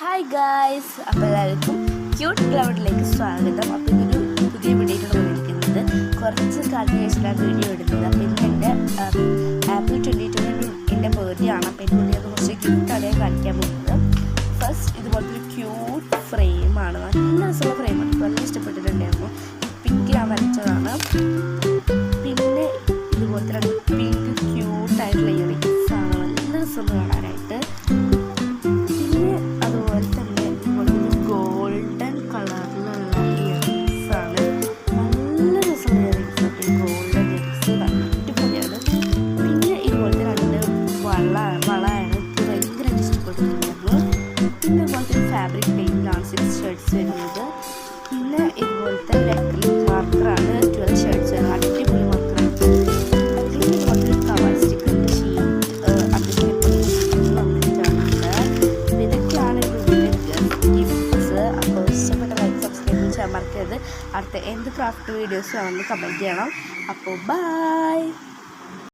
Hi guys, അപ്പോൾ എല്ലാവർക്കും cute ക്ലൗഡിലേക്ക് സ്വാഗതം. അപ്പോൾ ഇതൊരു പുതിയ വീഡിയോയിലൂടെ വന്നിരിക്കുന്നത് കുറച്ച് കാലത്തിന് ശേഷമാണ് വീഡിയോ ഇടുന്നത്. അപ്പോൾ ഇന്ന് എൻ്റെ ആപ്പിൾ 2022 ബർത്ത്ഡേ ആണ്. അപ്പോൾ എൻ്റെ വീഡിയോ കുറച്ച് ക്യൂട്ടാണ് ഞാൻ കാണിക്കാൻ പോകുന്നത്. ഫസ്റ്റ് ഇതുപോലത്തെ ഒരു ക്യൂട്ട് ഫ്രെയിമാണ്, നല്ല രസമുള്ള ഫ്രെയിമാണ്, നല്ല ഇഷ്ടപ്പെട്ടിട്ടുണ്ടായിരുന്നു. പിക്ക് ഞാൻ വരച്ചതാണ്. പിന്നെ ഇതുപോലത്തെ രണ്ട് പിങ്ക് ക്യൂട്ടായിട്ടുള്ള ഇയറിങ്സ് ആണ്, നല്ല രസമുണ്ട് കാണാനായിട്ട്. വളയാണ് ഭയങ്കര ഇഷ്ടപ്പെട്ടിട്ടുണ്ടായിരുന്നു. പിന്നെ ഇതുപോലത്തെ ഫാബ്രിക് പെയിൻ്റാണ് 6 ഷർട്ട്സ് വരുന്നത്. പിന്നെ ഇതുപോലത്തെ അക്രിലിക് മാർക്കറാണ് 12 ഷർട്ട്സ് വരുന്നത്, അടിപൊളി മാർക്കറാണ്. പിന്നെ ഇതുപോലത്തെ കവർ സ്റ്റിക്കറിൻ്റെ വന്നിട്ടുണ്ട്. ഇതൊക്കെയാണ് ഗിഫ്റ്റ്സ്. അപ്പോൾ ഇഷ്ടപ്പെട്ട ലൈക്ക് സബ്സ്ക്രൈബ് ചെയ്യാൻ മറക്കരുത്. അടുത്ത എന്ത് ക്രാഫ്റ്റ് വീഡിയോസ് ആണെന്ന് കമൻറ്റ് ചെയ്യണം. അപ്പോൾ ബൈ.